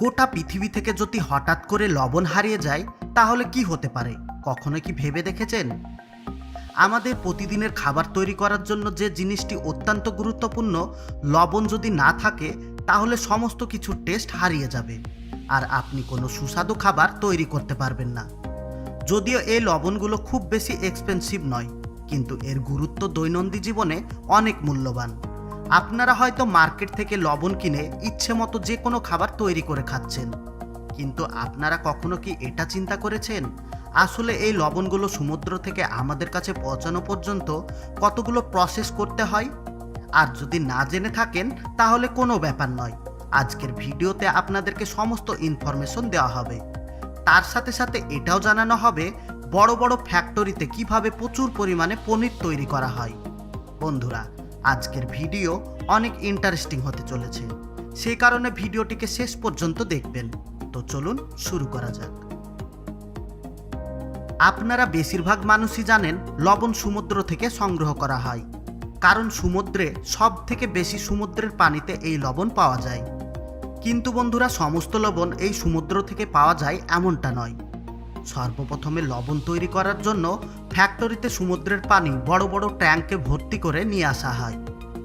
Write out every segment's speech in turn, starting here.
গোটা পৃথিবী থেকে যদি হঠাৎ করে লবণ হারিয়ে যায় তাহলে কি হতে পারে? কখনো কি ভেবে দেখেছেন? আমাদের প্রতিদিনের খাবার তৈরি করার জন্য যে জিনিসটি অত্যন্ত গুরুত্বপূর্ণ, লবণ যদি না থাকে তাহলে সমস্ত কিছুর টেস্ট হারিয়ে যাবে আর আপনি কোনো সুস্বাদু খাবার তৈরি করতে পারবেন না। যদিও এই লবণগুলো খুব বেশি এক্সপেন্সিভ নয়, কিন্তু এর গুরুত্ব দৈনন্দিন জীবনে অনেক মূল্যবান। আপনারা হয়তো মার্কেট থেকে লবণ কিনে ইচ্ছে মতো যে কোনো খাবার তৈরি করে খাচ্ছেন, কিন্তু আপনারা কখনো কি এটা চিন্তা করেছেন আসলে এই লবণগুলো সমুদ্র থেকে আমাদের কাছে পৌঁছানো পর্যন্ত কতগুলো প্রসেস করতে হয়? আর যদি না জেনে থাকেন তাহলে কোনো ব্যাপার নয়, আজকের ভিডিওতে আপনাদেরকে সমস্ত ইনফরমেশন দেওয়া হবে। তার সাথে সাথে এটাও জানানো হবে বড় বড় ফ্যাক্টরিতে কিভাবে প্রচুর পরিমাণে পনির তৈরি করা হয়। বন্ধুরা, আজকের ভিডিও অনেক ইন্টারেস্টিং হতে চলেছে, সেই কারণে ভিডিওটিকে শেষ পর্যন্ত দেখবেন। তো চলুন শুরু করা যাক। আপনারা বেশিরভাগ মানুষই জানেন লবণ সমুদ্র থেকে সংগ্রহ করা হয়, কারণ সমুদ্রে সব থেকে বেশি সমুদ্রের পানিতে এই লবণ পাওয়া যায়। কিন্তু বন্ধুরা, সমস্ত লবণ এই সমুদ্র থেকে পাওয়া যায় এমনটা নয়। সর্বপ্রথমে লবণ তৈরি করার জন্য ফ্যাক্টরিতে সমুদ্রের পানি বড় বড় ট্যাঙ্কে ভর্তি করে নিয়ে আসা হয়।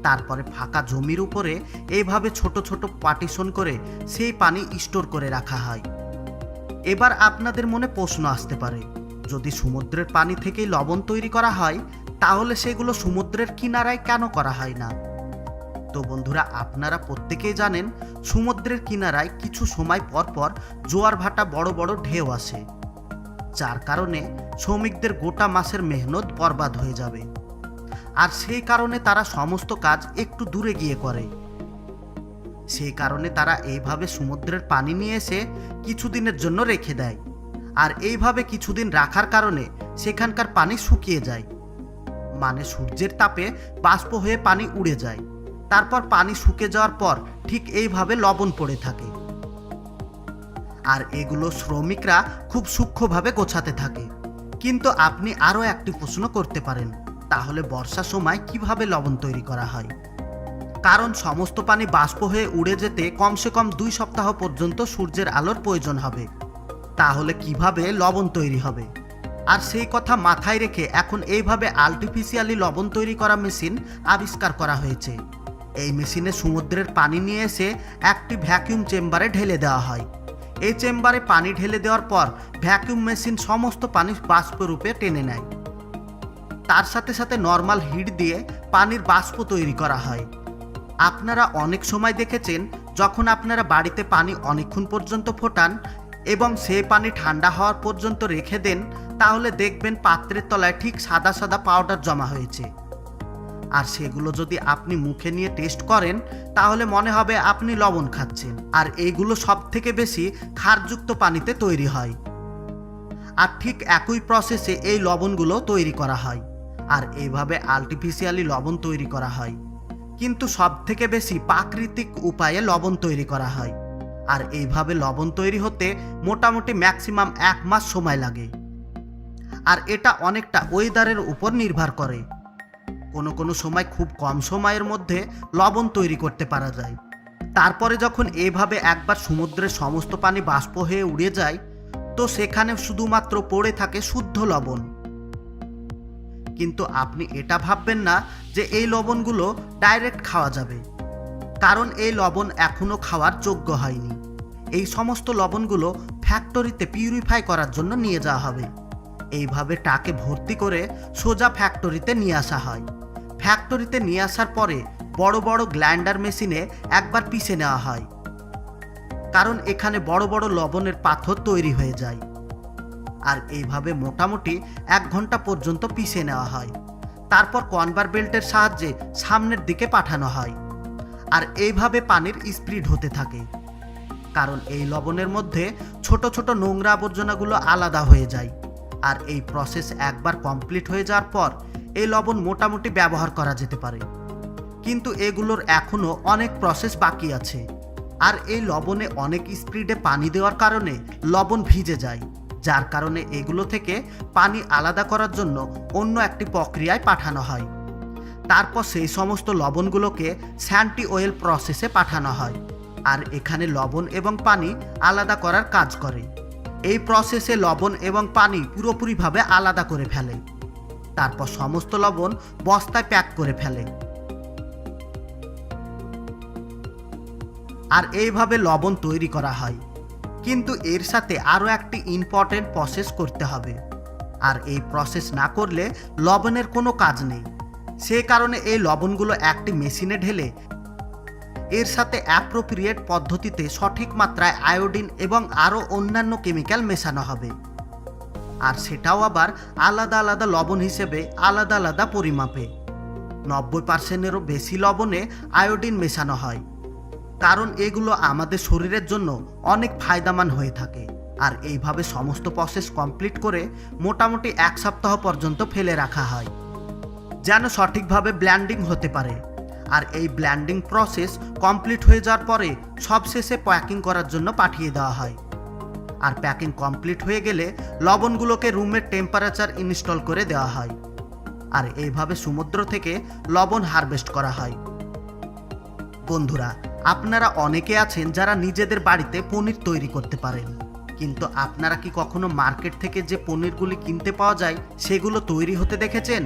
তারপরে ফাঁকা জমির উপরে এইভাবে ছোট ছোট পার্টিশন করে সেই পানি স্টোর করে রাখা হয়। এবার আপনাদের মনে প্রশ্ন আসতে পারে, যদি সমুদ্রের পানি থেকেই লবণ তৈরি করা হয় তাহলে সেগুলো সমুদ্রের কিনারায় কেন করা হয় না? তো বন্ধুরা, আপনারা প্রত্যেকেই জানেন সমুদ্রের কিনারায় কিছু সময় পর পর জোয়ার ভাটা বড় বড় ঢেউ আসে, যার কারণে শ্রমিকদের গোটা মাসের মেহনত বরবাদ হয়ে যাবে। আর সেই কারণে তারা সমস্ত কাজ একটু দূরে গিয়ে করে। সেই কারণে তারা এইভাবে সমুদ্রের পানি নিয়ে এসে কিছুদিনের জন্য রেখে দেয়, আর এইভাবে কিছুদিন রাখার কারণে সেখানকার পানি শুকিয়ে যায়, মানে সূর্যের তাপে বাষ্প হয়ে পানি উড়ে যায়। তারপর পানি শুকিয়ে যাওয়ার পর ঠিক এইভাবে লবণ পড়ে থাকে, আর এগুলো শ্রমিকরা খুব সূক্ষ্মভাবে গোছাতে থাকে। কিন্তু আপনি আরও একটি প্রশ্ন করতে পারেন, তাহলে বর্ষার সময় কিভাবে লবণ তৈরি করা হয়? কারণ সমস্ত পানি বাষ্প হয়ে উড়ে যেতে কমসে কম 2 সপ্তাহ পর্যন্ত সূর্যের আলোর প্রয়োজন হবে। তাহলে কিভাবে লবণ তৈরি হবে? আর সেই কথা মাথায় রেখে এখন এইভাবে আর্টিফিশিয়ালি লবণ তৈরি করা মেশিন আবিষ্কার করা হয়েছে। এই মেশিনে সমুদ্রের পানি নিয়ে এসে একটি ভ্যাকুয়াম চেম্বারে ঢেলে দেওয়া হয়। এই চেম্বারে পানি ঢেলে দেওয়ার পর ভ্যাকুয়াম মেশিন সমস্ত পানি বাষ্পরূপে টেনে নেয়। তার সাথে সাথে নর্মাল হিট দিয়ে পানির বাষ্প তৈরি করা হয়। আপনারা অনেক সময় দেখেছেন যখন আপনারা বাড়িতে পানি অনেকক্ষণ পর্যন্ত ফোটান এবং সেই পানি ঠান্ডা হওয়ার পর্যন্ত রেখে দেন, তাহলে দেখবেন পাত্রের তলায় ঠিক সাদা সাদা পাউডার জমা হয়েছে। আর সেগুলো যদি আপনি মুখে নিয়ে টেস্ট করেন তাহলে মনে হবে আপনি লবণ খাচ্ছেন। আর এইগুলো সব থেকে বেশি ক্ষারযুক্ত পানিতে তৈরি হয়। আর ঠিক একই প্রসেসে এই লবণগুলো তৈরি করা হয়, আর এইভাবে আর্টিফিশিয়ালি লবণ তৈরি করা হয়। কিন্তু সব থেকে বেশি প্রাকৃতিক উপায়ে লবণ তৈরি করা হয়, আর এইভাবে লবণ তৈরি হতে মোটামুটি ম্যাক্সিমাম 1 মাস সময় লাগে। আর এটা অনেকটা ওয়েদারের উপর নির্ভর করে। কোনো কোনো সময় খুব কম সময়ের মধ্যে লবণ তৈরি করতে পারা যায়। তারপরে যখন এইভাবে একবার সমুদ্রের সমস্ত পানি বাষ্প হয়ে উড়ে যায়, তো সেখানে শুধুমাত্র পড়ে থাকে শুদ্ধ লবণ। কিন্তু আপনি এটা ভাববেন না যে এই লবণগুলো ডাইরেক্ট খাওয়া যাবে, কারণ এই লবণ এখনো খাওয়ার যোগ্য হয়নি। এই সমস্ত লবণগুলো ফ্যাক্টরিতে পিউরিফাই করার জন্য নিয়ে যাওয়া হবে। এইভাবে টাকে ভর্তি করে সোজা ফ্যাক্টরিতে নিয়ে আসা হয়। ফ্যাক্টরিতে নিয়ে আসার পরে বড় বড় গ্রাইন্ডার মেশিনে একবার পিষে নেওয়া হয়, কারণ এখানে বড় বড় লবণের পাথর তৈরি হয়ে যায়। আর এইভাবে মোটামুটি 1 ঘন্টা পর্যন্ত পিষে নেওয়া হয়। তারপর কনভার বেল্টের সাহায্যে সামনের দিকে পাঠানো হয়, আর এইভাবে পানির স্পিড হতে থাকে, কারণ এই লবণের মধ্যে ছোট ছোট নোংরা আবর্জনাগুলো আলাদা হয়ে যায়। আর এই প্রসেস একবার কমপ্লিট হয়ে যাওয়ার পর এই লবণ মোটামুটি ব্যবহার করা যেতে পারে। কিন্তু এগুলোর এখনও অনেক প্রসেস বাকি আছে। আর এই লবণে অনেক স্পিডে পানি দেওয়ার কারণে লবণ ভিজে যায়, যার কারণে এগুলো থেকে পানি আলাদা করার জন্য অন্য একটি প্রক্রিয়ায় পাঠানো হয়। তারপর সেই সমস্ত লবণগুলোকে স্যান্টি অয়েল প্রসেসে পাঠানো হয়। আর এখানে লবণ এবং পানি আলাদা করার কাজ করে। এই প্রসেসে লবণ এবং পানি পুরোপুরিভাবে আলাদা করে ফেলে। তারপর সমস্ত লবণ বস্তায় প্যাক করে ফেলে। আর এইভাবে লবণ তৈরি করা হয়। কিন্তু এর সাথে আরও একটি ইম্পর্টেন্ট প্রসেস করতে হবে, আর এই প্রসেস না করলে লবণের কোনো কাজ নেই। সে কারণে এই লবণগুলো একটি মেশিনে ঢেলে এর সাথে অ্যাপ্রোপ্রিয়েট পদ্ধতিতে সঠিক মাত্রায় আয়োডিন এবং আরও অন্যান্য কেমিক্যাল মেশানো হবে। আর সেটাও আবার আলাদা আলাদা লবণ হিসেবে আলাদা আলাদা পরিমাপে। 90%-এরও বেশি লবণে আয়োডিন মেশানো হয়, কারণ এগুলো আমাদের শরীরের জন্য অনেক ফায়দামান হয়ে থাকে। আর এইভাবে সমস্ত প্রসেস কমপ্লিট করে মোটামুটি 1 সপ্তাহ পর্যন্ত ফেলে রাখা হয়, যেন সঠিকভাবে ব্ল্যান্ডিং হতে পারে। আর এই ব্ল্যান্ডিং প্রসেস কমপ্লিট হয়ে যাওয়ার পরে সবশেষে প্যাকিং করার জন্য পাঠিয়ে দেওয়া হয়। আর প্যাকিং কমপ্লিট হয়ে গেলে লবণগুলোকে রুমের টেম্পারেচার ইনস্টল করে দেওয়া হয়। আর এইভাবে সমুদ্র থেকে লবণ হারভেস্ট করা হয়। বন্ধুরা, আপনারা অনেকে আছেন যারা নিজেদের বাড়িতে পনির তৈরি করতে পারেন, কিন্তু আপনারা কি কখনো মার্কেট থেকে যে পনিরগুলি কিনতে পাওয়া যায় সেগুলো তৈরি হতে দেখেছেন?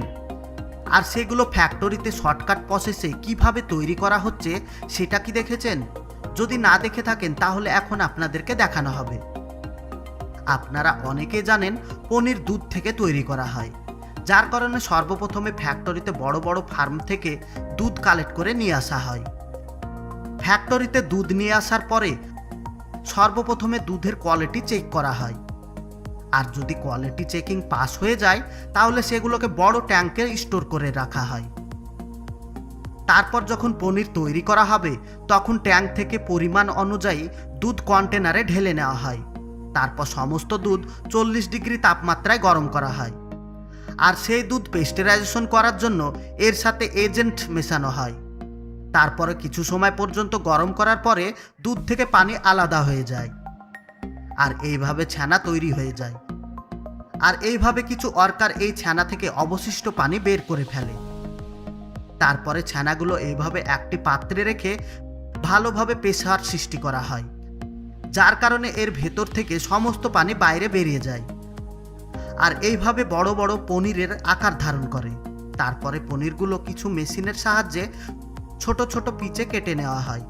আর সেগুলো ফ্যাক্টরিতে শর্টকাট প্রসেসে কিভাবে তৈরি করা হচ্ছে সেটা কি দেখেছেন? যদি না দেখে থাকেন তাহলে এখন আপনাদেরকে দেখানো হবে। আপনারা অনেকে জানেন পনির দুধ থেকে তৈরি করা হয়, যার কারণে সর্বপ্রথমে ফ্যাক্টরিতে বড় বড় ফার্ম থেকে দুধ কালেক্ট করে নিয়ে আসা হয়। ফ্যাক্টরিতে দুধ নিয়ে আসার পরে সর্বপ্রথমে দুধের কোয়ালিটি চেক করা হয়। আর যদি কোয়ালিটি চেকিং পাস হয়ে যায় তাহলে সেগুলোকে বড় ট্যাঙ্কে স্টোর করে রাখা হয়। তারপর যখন পনির তৈরি করা হবে তখন ট্যাঙ্ক থেকে পরিমাণ অনুযায়ী দুধ কন্টেনারে ঢেলে নেওয়া হয়। তারপর সমস্ত দুধ 40 ডিগ্রি তাপমাত্রায় গরম করা হয়। আর সেই দুধ পেস্টারাইজেশন করার জন্য এর সাথে এজেন্ট মেশানো হয়। তারপরে কিছু সময় পর্যন্ত গরম করার পরে দুধ থেকে পানি আলাদা হয়ে যায়। আর এইভাবে ছানা তৈরি হয়ে যায়। আর এইভাবে কিছু ওয়ার্কার এই ছানা থেকে অবশিষ্ট পানি বের করে ফেলে। তারপরে ছানাগুলো এইভাবে একটি পাত্রে রেখে ভালোভাবে প্রেসার সৃষ্টি করা হয়, যার কারণে এর ভেতর থেকে সমস্ত পানি বাইরে বেরিয়ে যায়। আর এইভাবে বড় বড় পনিরের আকার ধারণ করে। তারপরে পনিরগুলো কিছু মেশিনের সাহায্যে ছোট ছোট পিচে কেটে নেওয়া হয়।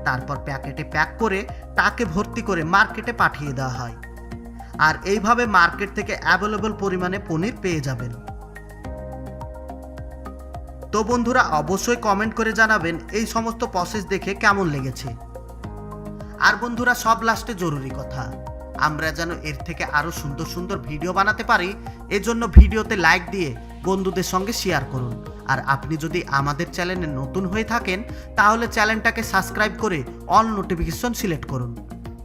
তারপর প্যাকেটে প্যাক করে টাকে ভর্তি করে মার্কেটে পাঠিয়ে দেওয়া হয়। আর এইভাবে মার্কেট থেকে অ্যাভেলেবল পরিমাণে পনির পেয়ে যাবেন। তো বন্ধুরা, অবশ্যই কমেন্ট করে জানাবেন এই সমস্ত প্রসেস দেখে কেমন লেগেছে। আর বন্ধুরা, সব লাস্টে জরুরি কথা, আমরা যেন এর থেকে আরও সুন্দর সুন্দর ভিডিও বানাতে পারি, এজন্য ভিডিওতে লাইক দিয়ে বন্ধুদের সঙ্গে শেয়ার করুন। আর আপনি যদি আমাদের চ্যানেলে নতুন হয়ে থাকেন তাহলে চ্যানেলটাকে সাবস্ক্রাইব করে অল নোটিফিকেশন সিলেক্ট করুন,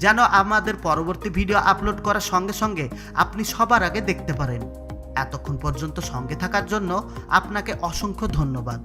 যেন আমাদের পরবর্তী ভিডিও আপলোড করার সঙ্গে সঙ্গে আপনি সবার আগে দেখতে পারেন। এতক্ষণ পর্যন্ত সঙ্গে থাকার জন্য আপনাকে অসংখ্য ধন্যবাদ।